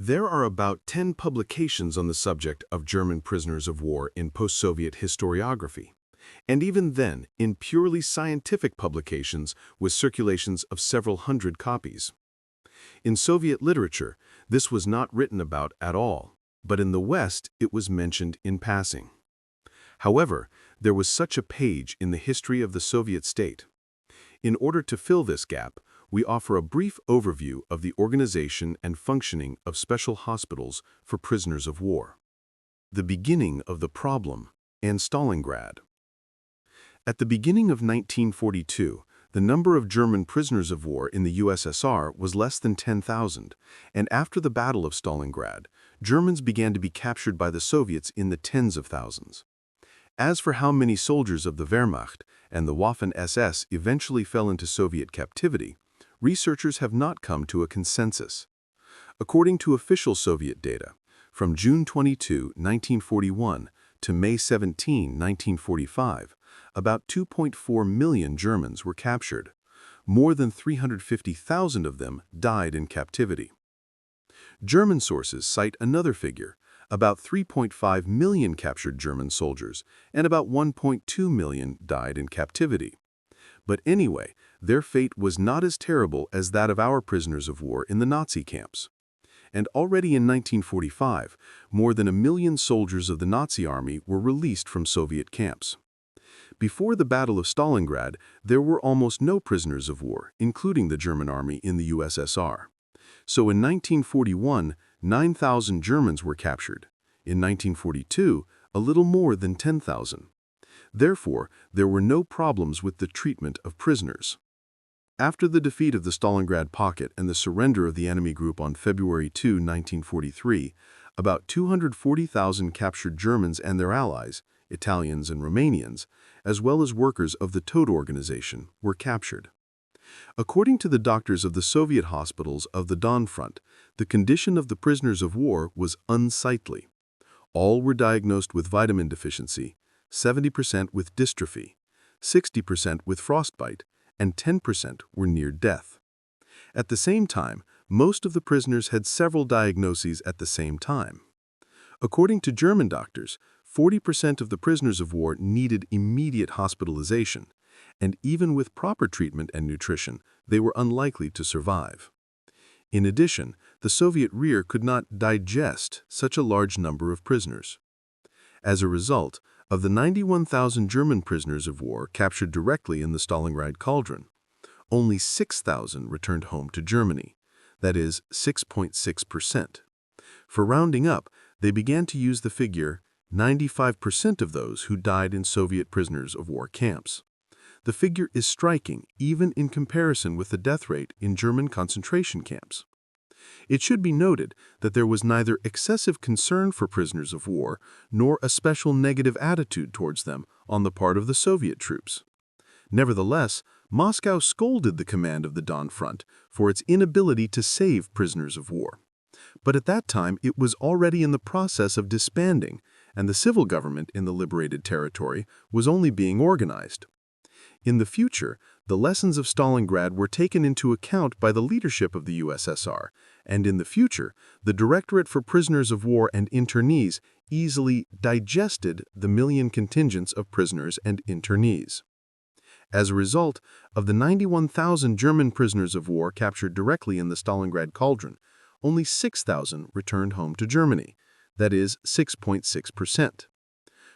There are about 10 publications on the subject of German prisoners of war in post-Soviet historiography, and even then in purely scientific publications with circulations of several hundred copies. In Soviet literature, this was not written about at all, but in the West it was mentioned in passing. However, there was such a page in the history of the Soviet state. In order to fill this gap, we offer a brief overview of the organization and functioning of special hospitals for prisoners of war. The beginning of the problem and Stalingrad. At the beginning of 1942, the number of German prisoners of war in the USSR was less than 10,000, and after the Battle of Stalingrad, Germans began to be captured by the Soviets in the tens of thousands. As for how many soldiers of the Wehrmacht and the Waffen-SS eventually fell into Soviet captivity, researchers have not come to a consensus. According to official Soviet data, from June 22, 1941 to May 17, 1945, about 2.4 million Germans were captured. More than 350,000 of them died in captivity. German sources cite another figure, about 3.5 million captured German soldiers, and about 1.2 million died in captivity. But anyway, their fate was not as terrible as that of our prisoners of war in the Nazi camps. And already in 1945, more than 1 million soldiers of the Nazi army were released from Soviet camps. Before the Battle of Stalingrad, there were almost no prisoners of war, including the German army in the USSR. So in 1941, 9,000 Germans were captured. In 1942, a little more than 10,000. Therefore, there were no problems with the treatment of prisoners. After the defeat of the Stalingrad pocket and the surrender of the enemy group on February 2, 1943, about 240,000 captured Germans and their allies, Italians and Romanians, as well as workers of the Todt organization, were captured. According to the doctors of the Soviet hospitals of the Don Front, the condition of the prisoners of war was unsightly. All were diagnosed with vitamin deficiency, 70% with dystrophy, 60% with frostbite, and 10% were near death. At the same time, most of the prisoners had several diagnoses at the same time. According to German doctors, 40% of the prisoners of war needed immediate hospitalization, and even with proper treatment and nutrition, they were unlikely to survive. In addition, the Soviet rear could not digest such a large number of prisoners. As a result, of the 91,000 German prisoners of war captured directly in the Stalingrad cauldron, only 6,000 returned home to Germany, that is 6.6%. For rounding up, they began to use the figure 95% of those who died in Soviet prisoners of war camps. The figure is striking even in comparison with the death rate in German concentration camps. It should be noted that there was neither excessive concern for prisoners of war nor a special negative attitude towards them on the part of the Soviet troops. Nevertheless, Moscow scolded the command of the Don Front for its inability to save prisoners of war. But at that time, it was already in the process of disbanding, and the civil government in the liberated territory was only being organized. In the future, the lessons of Stalingrad were taken into account by the leadership of the USSR, and in the future, the Directorate for Prisoners of War and Internees easily digested the million contingents of prisoners and internees. As a result, of the 91,000 German prisoners of war captured directly in the Stalingrad cauldron, only 6,000 returned home to Germany, that is 6.6%.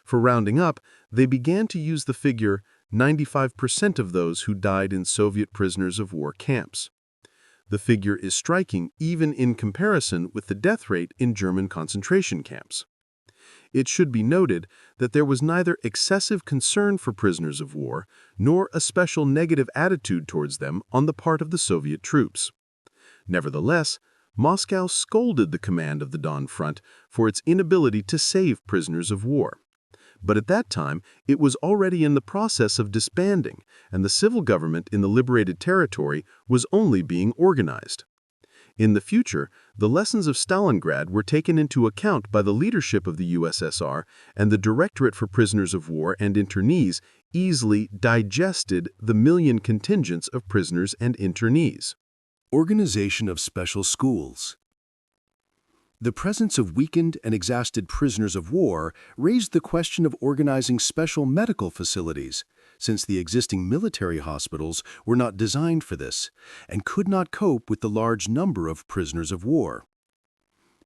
For rounding up, they began to use the figure 95% of those who died in Soviet prisoners of war camps. The figure is striking even in comparison with the death rate in German concentration camps. It should be noted that there was neither excessive concern for prisoners of war nor a special negative attitude towards them on the part of the Soviet troops. Nevertheless, Moscow scolded the command of the Don Front for its inability to save prisoners of war. But at that time, it was already in the process of disbanding, and the civil government in the liberated territory was only being organized. In the future, the lessons of Stalingrad were taken into account by the leadership of the USSR, and the Directorate for Prisoners of War and Internees easily digested the million contingents of prisoners and internees. Organization of special schools. The presence of weakened and exhausted prisoners of war raised the question of organizing special medical facilities, since the existing military hospitals were not designed for this and could not cope with the large number of prisoners of war.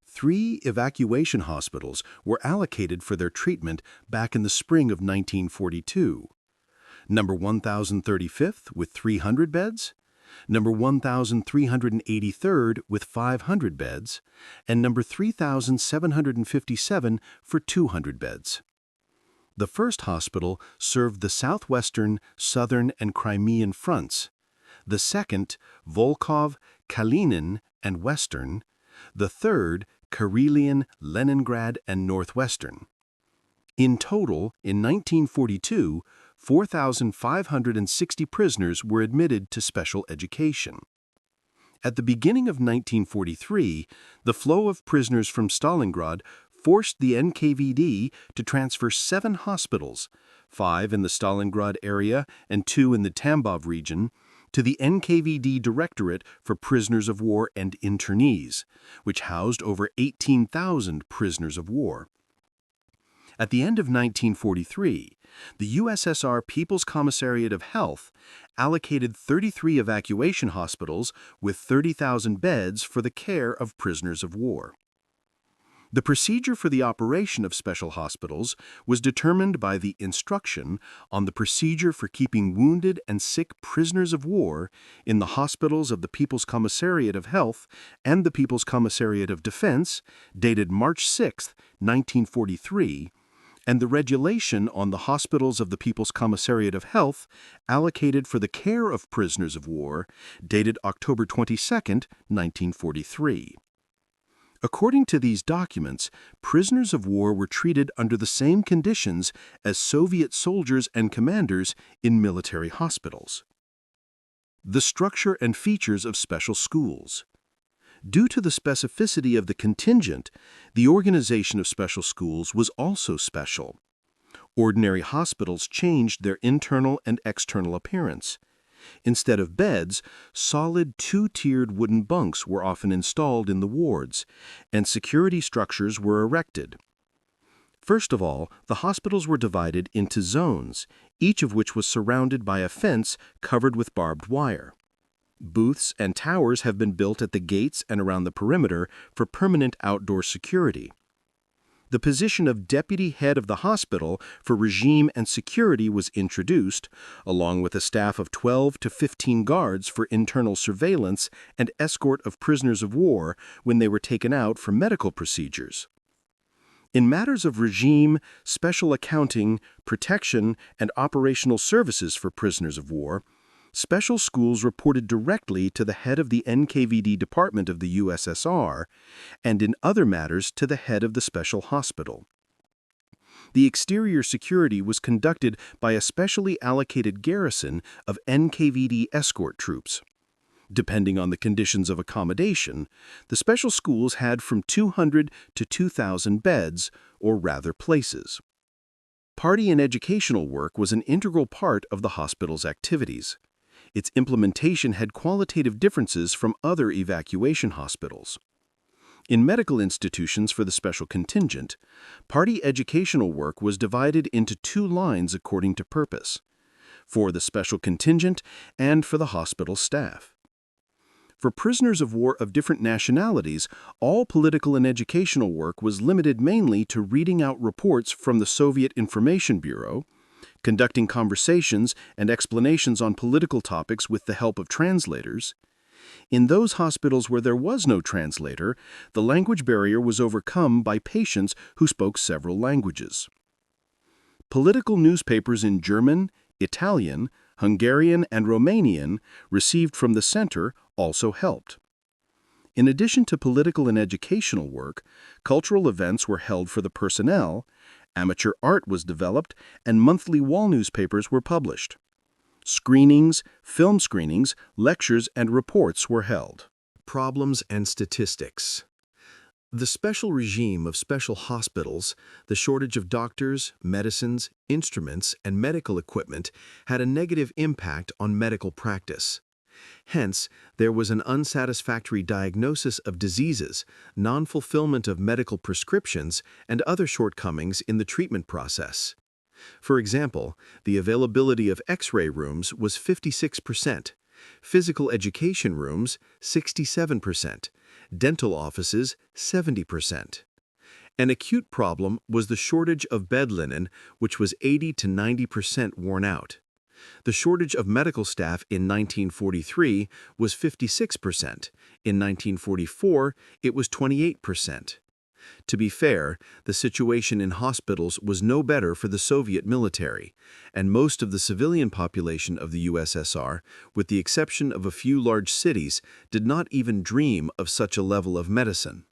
3 evacuation hospitals were allocated for their treatment back in the spring of 1942. Number 1035th with 300 beds, number 1383rd with 500 beds, and number 3757 for 200 beds. The first hospital served the southwestern, southern, and Crimean fronts. The second, Volkhov, Kalinin, and western. The third, Karelian, Leningrad, and northwestern. In total, in 1942, 4,560 prisoners were admitted to special education. At the beginning of 1943, the flow of prisoners from Stalingrad forced the NKVD to transfer 7 hospitals, 5 in the Stalingrad area and 2 in the Tambov region, to the NKVD Directorate for Prisoners of War and Internees, which housed over 18,000 prisoners of war. At the end of 1943, the USSR People's Commissariat of Health allocated 33 evacuation hospitals with 30,000 beds for the care of prisoners of war. The procedure for the operation of special hospitals was determined by the Instruction on the Procedure for Keeping Wounded and Sick Prisoners of War in the Hospitals of the People's Commissariat of Health and the People's Commissariat of Defense, dated March 6, 1943, and the Regulation on the Hospitals of the People's Commissariat of Health allocated for the care of prisoners of war, dated October 22, 1943. According to these documents, prisoners of war were treated under the same conditions as Soviet soldiers and commanders in military hospitals. The structure and features of special schools. Due to the specificity of the contingent, the organization of special schools was also special. Ordinary hospitals changed their internal and external appearance. Instead of beds, solid 2-tiered wooden bunks were often installed in the wards, and security structures were erected. First of all, the hospitals were divided into zones, each of which was surrounded by a fence covered with barbed wire. Booths and towers have been built at the gates and around the perimeter for permanent outdoor security. The position of deputy head of the hospital for regime and security was introduced, along with a staff of 12 to 15 guards for internal surveillance and escort of prisoners of war when they were taken out for medical procedures. In matters of regime, special accounting, protection, and operational services for prisoners of war, special schools reported directly to the head of the NKVD department of the USSR, and in other matters to the head of the special hospital. The exterior security was conducted by a specially allocated garrison of NKVD escort troops. Depending on the conditions of accommodation, the special schools had from 200 to 2,000 beds, or rather places. Party and educational work was an integral part of the hospital's activities. Its implementation had qualitative differences from other evacuation hospitals. In medical institutions for the special contingent, party educational work was divided into 2 lines according to purpose, for the special contingent and for the hospital staff. For prisoners of war of different nationalities, all political and educational work was limited mainly to reading out reports from the Soviet Information Bureau, conducting conversations and explanations on political topics with the help of translators. In those hospitals where there was no translator, the language barrier was overcome by patients who spoke several languages. Political newspapers in German, Italian, Hungarian, and Romanian, received from the center, also helped. In addition to political and educational work, cultural events were held for the personnel, amateur art was developed, and monthly wall newspapers were published. Screenings, film screenings, lectures, and reports were held. Problems and statistics. The special regime of special hospitals, the shortage of doctors, medicines, instruments, and medical equipment had a negative impact on medical practice. Hence, there was an unsatisfactory diagnosis of diseases, non-fulfillment of medical prescriptions, and other shortcomings in the treatment process. For example, the availability of X-ray rooms was 56%, physical education rooms 67%, dental offices 70%. An acute problem was the shortage of bed linen, which was 80 to 90% worn out. The shortage of medical staff in 1943 was 56%. In 1944, it was 28%. To be fair, the situation in hospitals was no better for the Soviet military, and most of the civilian population of the USSR, with the exception of a few large cities, did not even dream of such a level of medicine.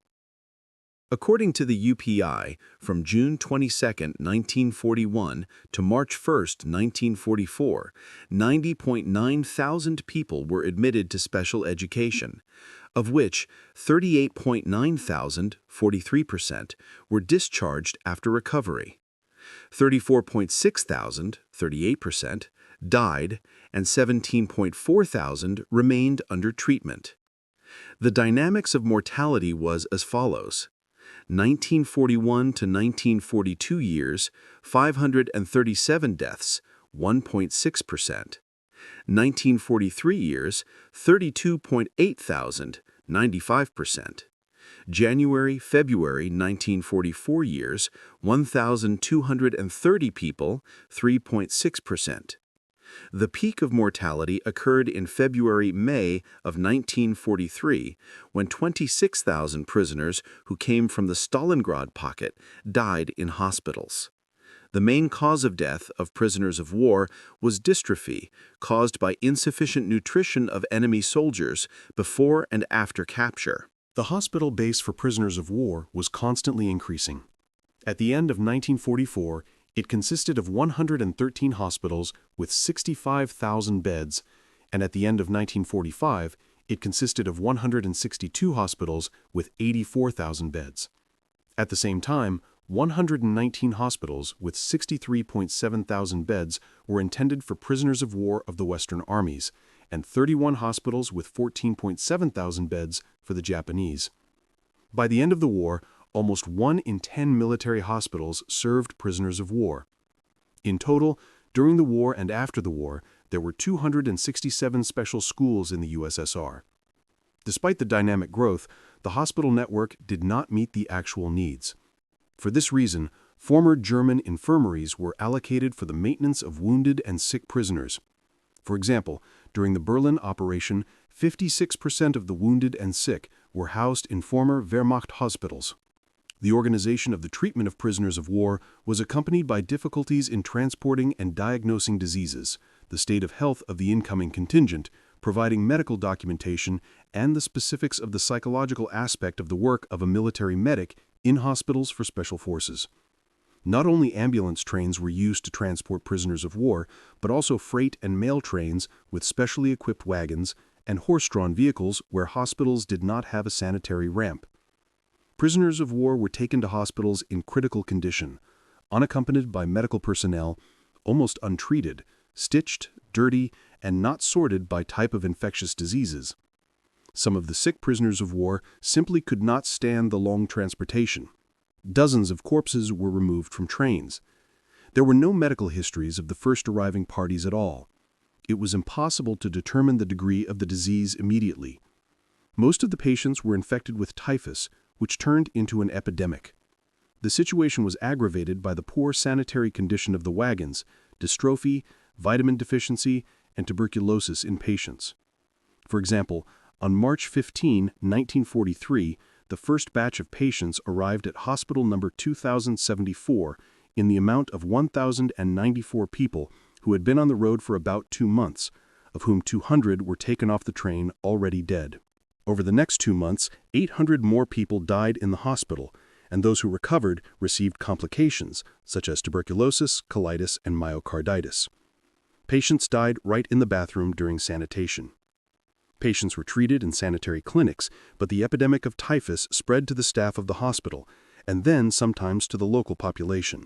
According to the UPI, from June 22, 1941 to March 1, 1944, 90.9 thousand people were admitted to special education, of which 38.9 thousand, 43%, were discharged after recovery. 34.6 thousand, 38%, died, and 17.4 thousand remained under treatment. The dynamics of mortality was as follows. 1941 to 1942 years, 537 deaths, 1.6%. 1943 years, 32.8 thousand, 95%. January-February 1944 years, 1,230 people, 3.6%. The peak of mortality occurred in February-May of 1943, when 26,000 prisoners who came from the Stalingrad pocket died in hospitals. The main cause of death of prisoners of war was dystrophy, caused by insufficient nutrition of enemy soldiers before and after capture. The hospital base for prisoners of war was constantly increasing. At the end of 1944, it consisted of 113 hospitals with 65,000 beds, and at the end of 1945, it consisted of 162 hospitals with 84,000 beds. At the same time, 119 hospitals with 63.7 thousand beds were intended for prisoners of war of the Western armies, and 31 hospitals with 14.7 thousand beds for the Japanese. By the end of the war, almost 1 in 10 military hospitals served prisoners of war. In total, during the war and after the war, there were 267 special schools in the USSR. Despite the dynamic growth, the hospital network did not meet the actual needs. For this reason, former German infirmaries were allocated for the maintenance of wounded and sick prisoners. For example, during the Berlin operation, 56% of the wounded and sick were housed in former Wehrmacht hospitals. The organization of the treatment of prisoners of war was accompanied by difficulties in transporting and diagnosing diseases, the state of health of the incoming contingent, providing medical documentation, and the specifics of the psychological aspect of the work of a military medic in hospitals for special forces. Not only ambulance trains were used to transport prisoners of war, but also freight and mail trains with specially equipped wagons and horse-drawn vehicles where hospitals did not have a sanitary ramp. Prisoners of war were taken to hospitals in critical condition, unaccompanied by medical personnel, almost untreated, stitched, dirty, and not sorted by type of infectious diseases. Some of the sick prisoners of war simply could not stand the long transportation. Dozens of corpses were removed from trains. There were no medical histories of the first arriving parties at all. It was impossible to determine the degree of the disease immediately. Most of the patients were infected with typhus, which turned into an epidemic. The situation was aggravated by the poor sanitary condition of the wagons, dystrophy, vitamin deficiency, and tuberculosis in patients. For example, on March 15, 1943, the first batch of patients arrived at hospital number 2074 in the amount of 1,094 people who had been on the road for about 2 months, of whom 200 were taken off the train already dead. Over the next 2 months, 800 more people died in the hospital, and those who recovered received complications, such as tuberculosis, colitis, and myocarditis. Patients died right in the bathroom during sanitation. Patients were treated in sanitary clinics, but the epidemic of typhus spread to the staff of the hospital, and then sometimes to the local population.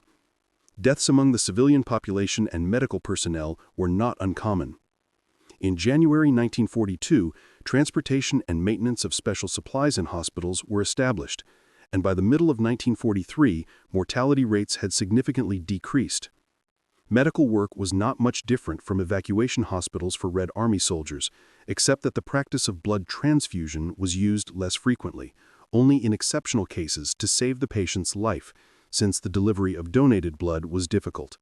Deaths among the civilian population and medical personnel were not uncommon. In January 1942, transportation and maintenance of special supplies in hospitals were established, and by the middle of 1943, mortality rates had significantly decreased. Medical work was not much different from evacuation hospitals for Red Army soldiers, except that the practice of blood transfusion was used less frequently, only in exceptional cases to save the patient's life, since the delivery of donated blood was difficult.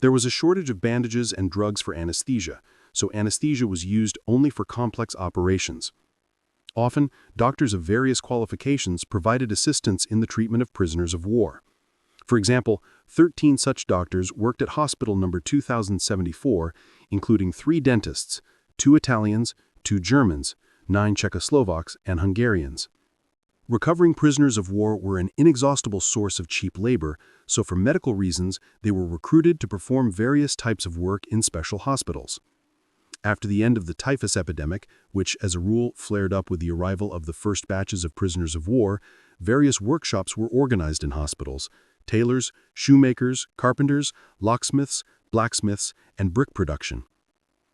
There was a shortage of bandages and drugs for anesthesia, so anesthesia was used only for complex operations. Often, doctors of various qualifications provided assistance in the treatment of prisoners of war. For example, 13 such doctors worked at hospital number 2074, including 3 dentists, 2 Italians, 2 Germans, 9 Czechoslovaks, and Hungarians. Recovering prisoners of war were an inexhaustible source of cheap labor, so for medical reasons, they were recruited to perform various types of work in special hospitals. After the end of the typhus epidemic, which as a rule flared up with the arrival of the first batches of prisoners of war, various workshops were organized in hospitals: tailors, shoemakers, carpenters, locksmiths, blacksmiths, and brick production.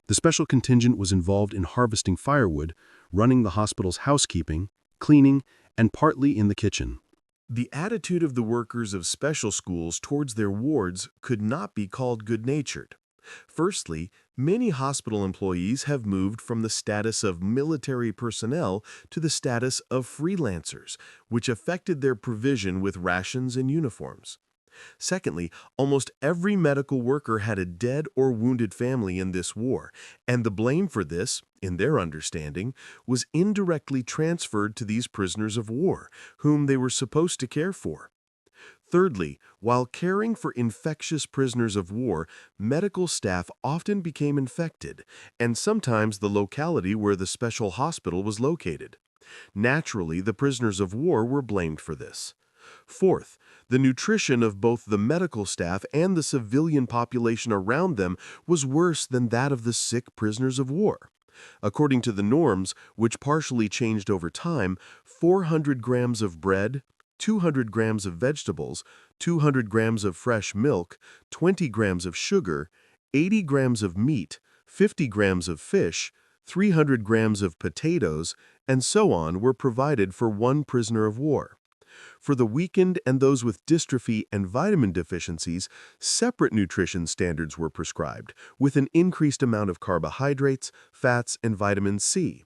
The special contingent was involved in harvesting firewood, running the hospital's housekeeping, cleaning, and partly in the kitchen. The attitude of the workers of special schools towards their wards could not be called good-natured. Firstly, many hospital employees have moved from the status of military personnel to the status of freelancers, which affected their provision with rations and uniforms. Secondly, almost every medical worker had a dead or wounded family in this war, and the blame for this, in their understanding, was indirectly transferred to these prisoners of war, whom they were supposed to care for. Thirdly, while caring for infectious prisoners of war, medical staff often became infected, and sometimes the locality where the special hospital was located. Naturally, the prisoners of war were blamed for this. Fourth, the nutrition of both the medical staff and the civilian population around them was worse than that of the sick prisoners of war. According to the norms, which partially changed over time, 400 grams of bread, 200 grams of vegetables, 200 grams of fresh milk, 20 grams of sugar, 80 grams of meat, 50 grams of fish, 300 grams of potatoes, and so on were provided for one prisoner of war. For the weakened and those with dystrophy and vitamin deficiencies, separate nutrition standards were prescribed, with an increased amount of carbohydrates, fats, and vitamin C.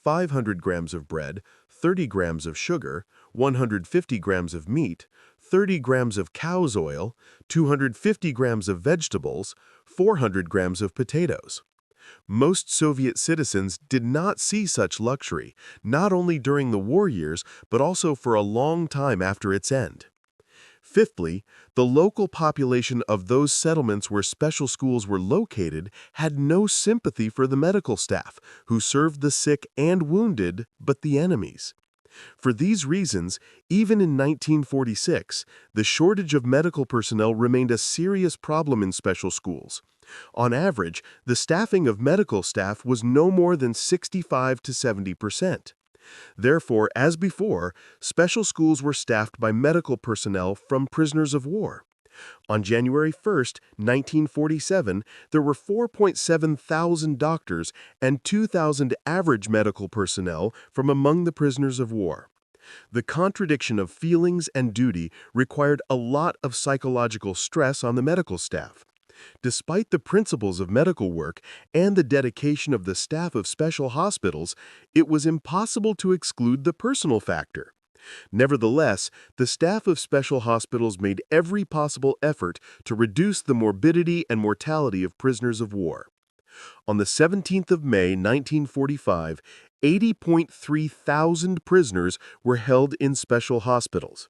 500 grams of bread, 30 grams of sugar, 150 grams of meat, 30 grams of cow's oil, 250 grams of vegetables, 400 grams of potatoes. Most Soviet citizens did not see such luxury, not only during the war years, but also for a long time after its end. Fifthly, the local population of those settlements where special schools were located had no sympathy for the medical staff, who served the sick and wounded, but the enemies. For these reasons, even in 1946, the shortage of medical personnel remained a serious problem in special schools. On average, the staffing of medical staff was no more than 65 to 70%. Therefore, as before, special schools were staffed by medical personnel from prisoners of war. On January 1, 1947, there were 4.7 thousand doctors and 2,000 average medical personnel from among the prisoners of war. The contradiction of feelings and duty required a lot of psychological stress on the medical staff. Despite the principles of medical work and the dedication of the staff of special hospitals, it was impossible to exclude the personal factor. Nevertheless, the staff of special hospitals made every possible effort to reduce the morbidity and mortality of prisoners of war. On the 17th of May, 1945, 80.3 thousand prisoners were held in special hospitals,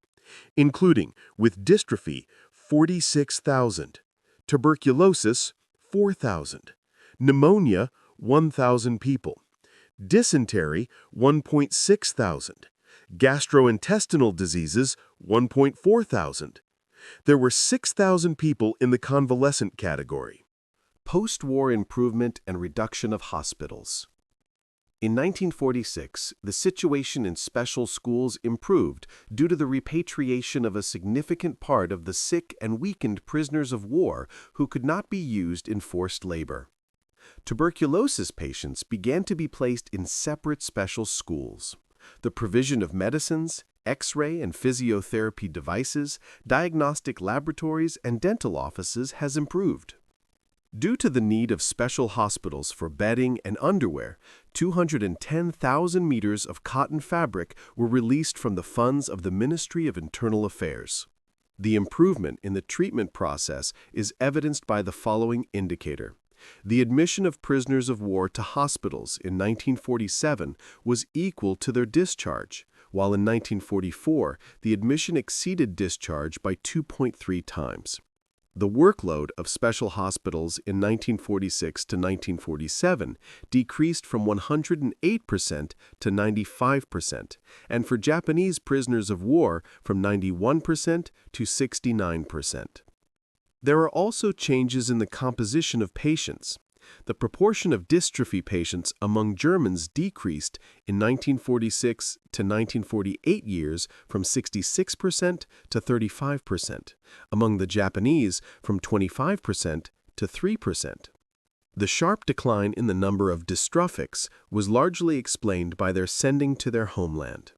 including, with dystrophy, 46,000. Tuberculosis, 4,000. Pneumonia, 1,000 people. Dysentery, 1.6 thousand. Gastrointestinal diseases, 1.4 thousand. There were 6,000 people in the convalescent category. Post-war improvement and reduction of hospitals. In 1946, the situation in special schools improved due to the repatriation of a significant part of the sick and weakened prisoners of war who could not be used in forced labor. Tuberculosis patients began to be placed in separate special schools. The provision of medicines, X-ray and physiotherapy devices, diagnostic laboratories, and dental offices has improved. Due to the need of special hospitals for bedding and underwear, 210,000 meters of cotton fabric were released from the funds of the Ministry of Internal Affairs. The improvement in the treatment process is evidenced by the following indicator. The admission of prisoners of war to hospitals in 1947 was equal to their discharge, while in 1944 the admission exceeded discharge by 2.3 times. The workload of special hospitals in 1946 to 1947 decreased from 108% to 95%, and for Japanese prisoners of war from 91% to 69%. There are also changes in the composition of patients. The proportion of dystrophy patients among Germans decreased in 1946 to 1948 years from 66% to 35%, among the Japanese from 25% to 3%. The sharp decline in the number of dystrophics was largely explained by their sending to their homeland.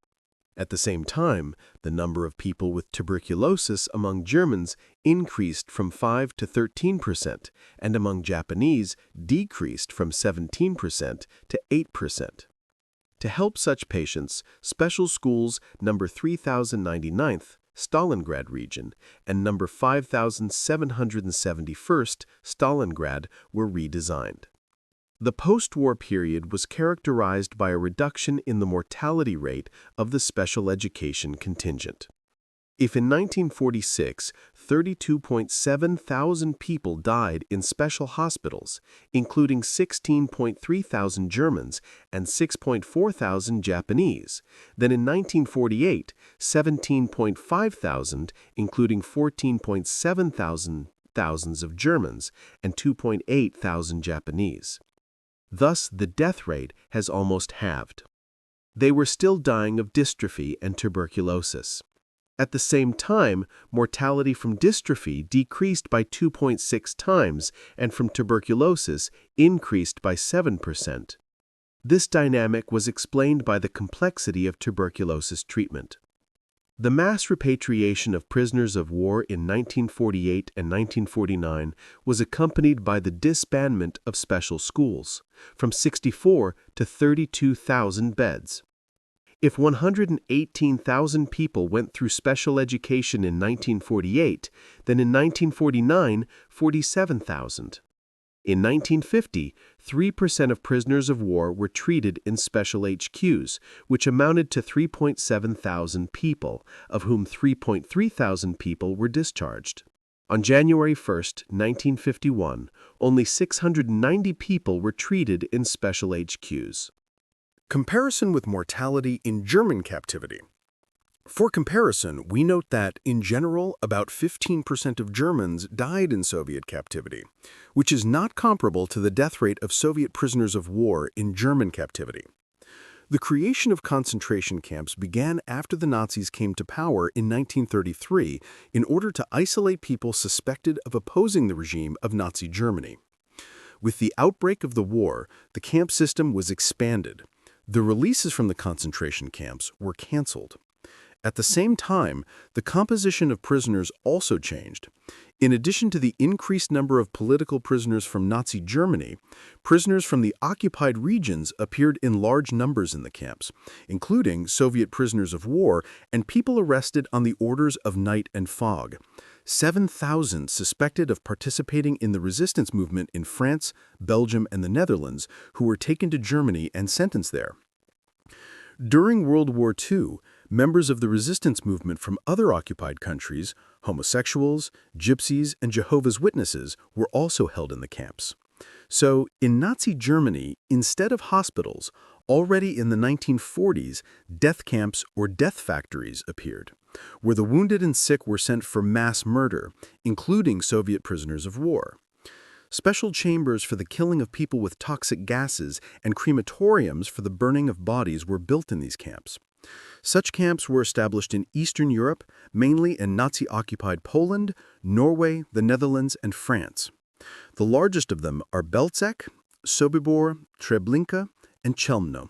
At the same time, the number of people with tuberculosis among Germans increased from 5 to 13%, and among Japanese decreased from 17% to 8%. To help such patients, special schools number 3099th, Stalingrad region, and number 5771st, Stalingrad, were redesigned. The post-war period was characterized by a reduction in the mortality rate of the special education contingent. If in 1946, 32.7 thousand people died in special hospitals, including 16.3 thousand Germans and 6.4 thousand Japanese, then in 1948, 17.5 thousand, including 14.7 thousands of Germans and 2.8 thousand Japanese. Thus, the death rate has almost halved. They were still dying of dystrophy and tuberculosis. At the same time, mortality from dystrophy decreased by 2.6 times and from tuberculosis increased by 7%. This dynamic was explained by the complexity of tuberculosis treatment. The mass repatriation of prisoners of war in 1948 and 1949 was accompanied by the disbandment of special schools, from 64 to 32,000 beds. If 118,000 people went through special education in 1948, then in 1949, 47,000. In 1950, 3% of prisoners of war were treated in special HQs, which amounted to 3.7 thousand people, of whom 3.3 thousand people were discharged. On January 1, 1951, only 690 people were treated in special HQs. Comparison with mortality in German captivity. For comparison, we note that, in general, about 15% of Germans died in Soviet captivity, which is not comparable to the death rate of Soviet prisoners of war in German captivity. The creation of concentration camps began after the Nazis came to power in 1933 in order to isolate people suspected of opposing the regime of Nazi Germany. With the outbreak of the war, the camp system was expanded. The releases from the concentration camps were canceled. At the same time, the composition of prisoners also changed. In addition to the increased number of political prisoners from Nazi Germany, prisoners from the occupied regions appeared in large numbers in the camps, including Soviet prisoners of war and people arrested on the orders of night and fog. 7,000 suspected of participating in the resistance movement in France, Belgium, and the Netherlands, who were taken to Germany and sentenced there. During World War II, members of the resistance movement from other occupied countries, homosexuals, gypsies, and Jehovah's Witnesses, were also held in the camps. So, in Nazi Germany, instead of hospitals, already in the 1940s, death camps or death factories appeared, where the wounded and sick were sent for mass murder, including Soviet prisoners of war. Special chambers for the killing of people with toxic gases and crematoriums for the burning of bodies were built in these camps. Such camps were established in Eastern Europe, mainly in Nazi-occupied Poland, Norway, the Netherlands, and France. The largest of them are Belzec, Sobibor, Treblinka, and Chelmno.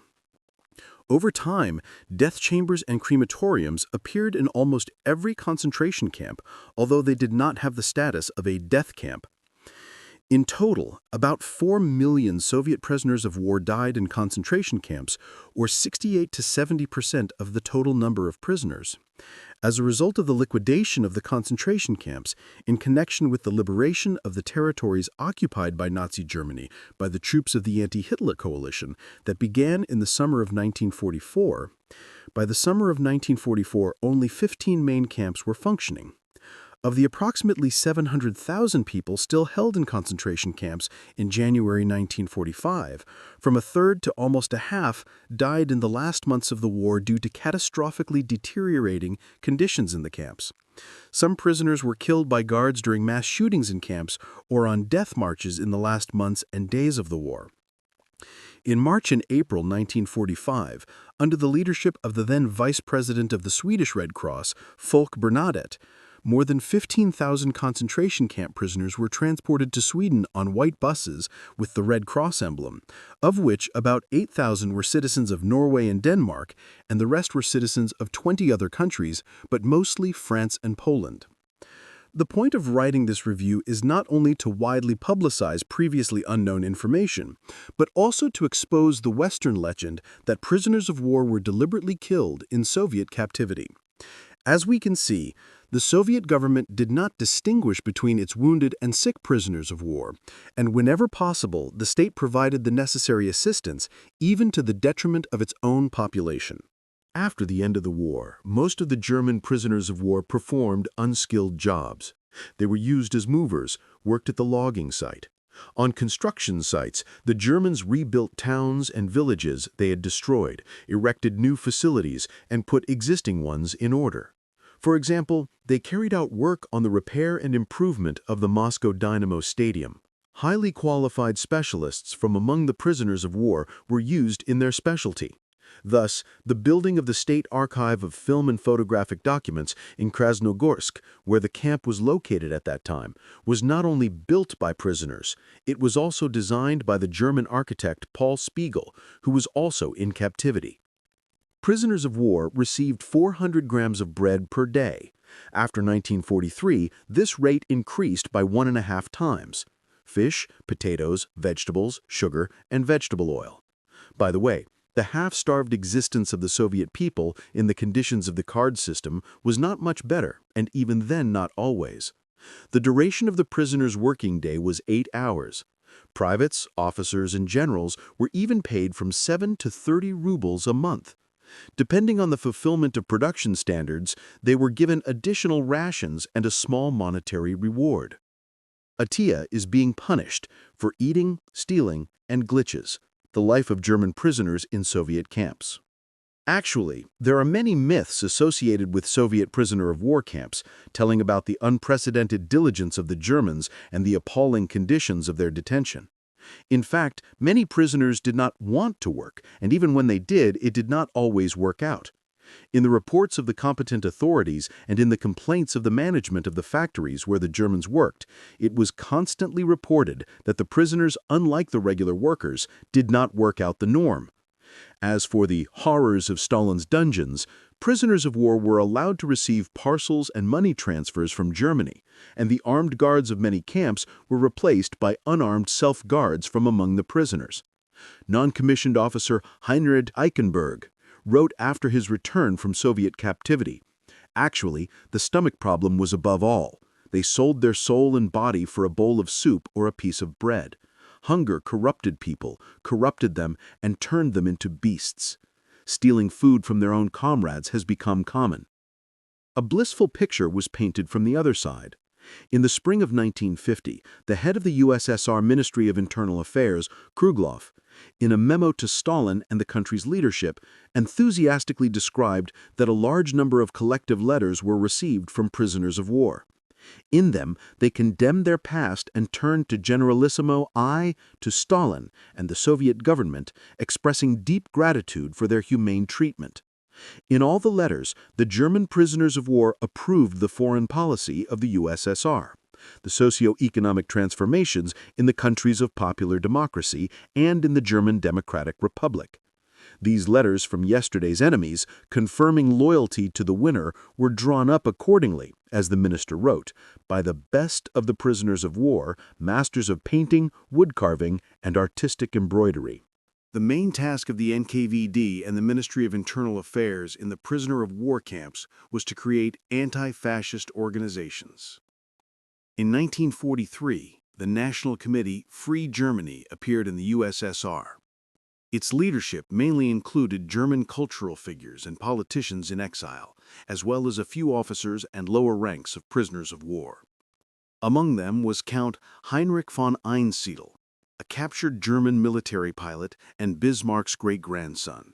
Over time, death chambers and crematoriums appeared in almost every concentration camp, although they did not have the status of a death camp. In total, about 4 million Soviet prisoners of war died in concentration camps, or 68 to 70% of the total number of prisoners. As a result of the liquidation of the concentration camps, in connection with the liberation of the territories occupied by Nazi Germany by the troops of the anti-Hitler coalition that began in the summer of 1944, by the summer of 1944, only 15 main camps were functioning. Of the approximately 700,000 people still held in concentration camps in January 1945, from a third to almost a half died in the last months of the war due to catastrophically deteriorating conditions in the camps. Some prisoners were killed by guards during mass shootings in camps or on death marches in the last months and days of the war. In March and April 1945, under the leadership of the then Vice President of the Swedish Red Cross, Folke Bernadotte, more than 15,000 concentration camp prisoners were transported to Sweden on white buses with the Red Cross emblem, of which about 8,000 were citizens of Norway and Denmark, and the rest were citizens of 20 other countries, but mostly France and Poland. The point of writing this review is not only to widely publicize previously unknown information, but also to expose the Western legend that prisoners of war were deliberately killed in Soviet captivity. As we can see, the Soviet government did not distinguish between its wounded and sick prisoners of war, and whenever possible, the state provided the necessary assistance, even to the detriment of its own population. After the end of the war, most of the German prisoners of war performed unskilled jobs. They were used as movers, worked at the logging site. On construction sites, the Germans rebuilt towns and villages they had destroyed, erected new facilities, and put existing ones in order. For example, they carried out work on the repair and improvement of the Moscow Dynamo Stadium. Highly qualified specialists from among the prisoners of war were used in their specialty. Thus, the building of the State Archive of Film and Photographic Documents in Krasnogorsk, where the camp was located at that time, was not only built by prisoners, it was also designed by the German architect Paul Spiegel, who was also in captivity. Prisoners of war received 400 grams of bread per day. After 1943, this rate increased by 1.5 times. Fish, potatoes, vegetables, sugar, and vegetable oil. By the way, the half-starved existence of the Soviet people in the conditions of the card system was not much better, and even then not always. The duration of the prisoners' working day was 8 hours. Privates, officers, and generals were even paid from 7 to 30 rubles a month. Depending on the fulfillment of production standards, they were given additional rations and a small monetary reward. Atia is being punished for eating, stealing, and glitches, the life of German prisoners in Soviet camps. Actually, there are many myths associated with Soviet prisoner of war camps, telling about the unprecedented diligence of the Germans and the appalling conditions of their detention. In fact, many prisoners did not want to work, and even when they did, it did not always work out. In the reports of the competent authorities and in the complaints of the management of the factories where the Germans worked, it was constantly reported that the prisoners, unlike the regular workers, did not work out the norm. As for the horrors of Stalin's dungeons, prisoners of war were allowed to receive parcels and money transfers from Germany, and the armed guards of many camps were replaced by unarmed self-guards from among the prisoners. Non-commissioned officer Heinrich Eichenberg wrote after his return from Soviet captivity, "Actually, the stomach problem was above all. They sold their soul and body for a bowl of soup or a piece of bread. Hunger corrupted people, corrupted them, and turned them into beasts. Stealing food from their own comrades has become common." A blissful picture was painted from the other side. In the spring of 1950, the head of the USSR Ministry of Internal Affairs, Krugloff, in a memo to Stalin and the country's leadership, enthusiastically described that a large number of collective letters were received from prisoners of war. In them, they condemned their past and turned to Generalissimo I, to Stalin and the Soviet government, expressing deep gratitude for their humane treatment. In all the letters, the German prisoners of war approved the foreign policy of the USSR. the socio-economic transformations in the countries of popular democracy and in the German Democratic Republic. These letters from yesterday's enemies, confirming loyalty to the winner, were drawn up accordingly, as the minister wrote, by the best of the prisoners of war, masters of painting, woodcarving, and artistic embroidery. The main task of the NKVD and the Ministry of Internal Affairs in the prisoner of war camps was to create anti-fascist organizations. In 1943, the National Committee Free Germany appeared in the USSR. Its leadership mainly included German cultural figures and politicians in exile, as well as a few officers and lower ranks of prisoners of war. Among them was Count Heinrich von Einsiedel, a captured German military pilot and Bismarck's great-grandson.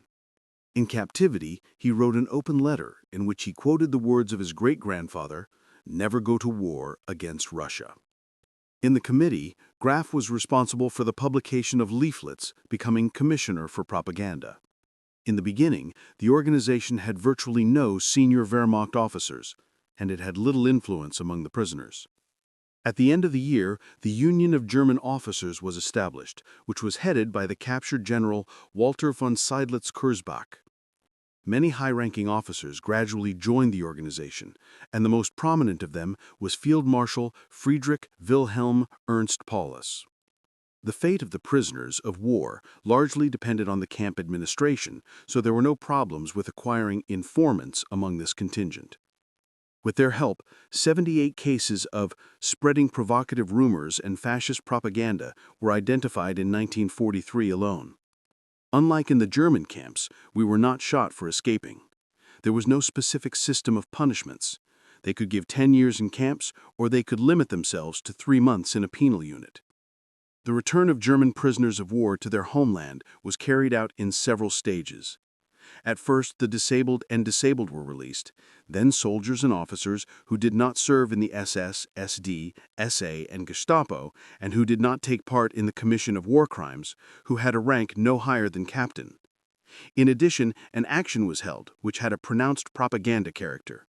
In captivity, he wrote an open letter in which he quoted the words of his great-grandfather, "Never go to war against Russia." In the committee, Graf was responsible for the publication of leaflets, becoming Commissioner for Propaganda. In the beginning, the organization had virtually no senior Wehrmacht officers, and it had little influence among the prisoners. At the end of the year, the Union of German Officers was established, which was headed by the captured General Walter von Seydlitz-Kurzbach. Many high-ranking officers gradually joined the organization, and the most prominent of them was Field Marshal Friedrich Wilhelm Ernst Paulus. The fate of the prisoners of war largely depended on the camp administration, so there were no problems with acquiring informants among this contingent. With their help, 78 cases of spreading provocative rumors and fascist propaganda were identified in 1943 alone. Unlike in the German camps, we were not shot for escaping. There was no specific system of punishments. They could give 10 years in camps, or they could limit themselves to 3 months in a penal unit. The return of German prisoners of war to their homeland was carried out in several stages. At first, the disabled and disabled were released, then soldiers and officers who did not serve in the SS, SD, SA, and Gestapo, and who did not take part in the Commission of War Crimes, who had a rank no higher than captain. In addition, an action was held, which had a pronounced propaganda character.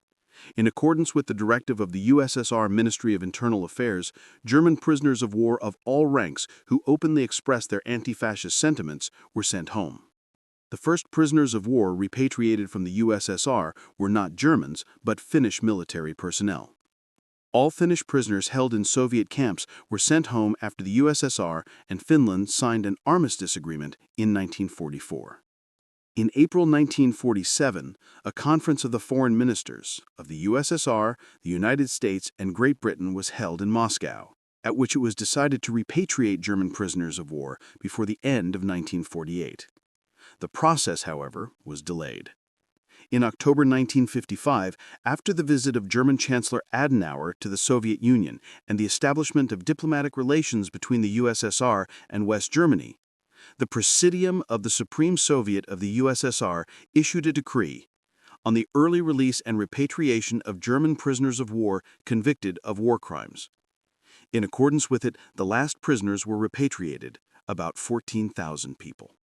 In accordance with the directive of the USSR Ministry of Internal Affairs, German prisoners of war of all ranks who openly expressed their anti-fascist sentiments were sent home. The first prisoners of war repatriated from the USSR were not Germans, but Finnish military personnel. All Finnish prisoners held in Soviet camps were sent home after the USSR and Finland signed an armistice agreement in 1944. In April 1947, a conference of the foreign ministers of the USSR, the United States, and Great Britain was held in Moscow, at which it was decided to repatriate German prisoners of war before the end of 1948. The process, however, was delayed. In October 1955, after the visit of German Chancellor Adenauer to the Soviet Union and the establishment of diplomatic relations between the USSR and West Germany, the Presidium of the Supreme Soviet of the USSR issued a decree on the early release and repatriation of German prisoners of war convicted of war crimes. In accordance with it, the last prisoners were repatriated, about 14,000 people.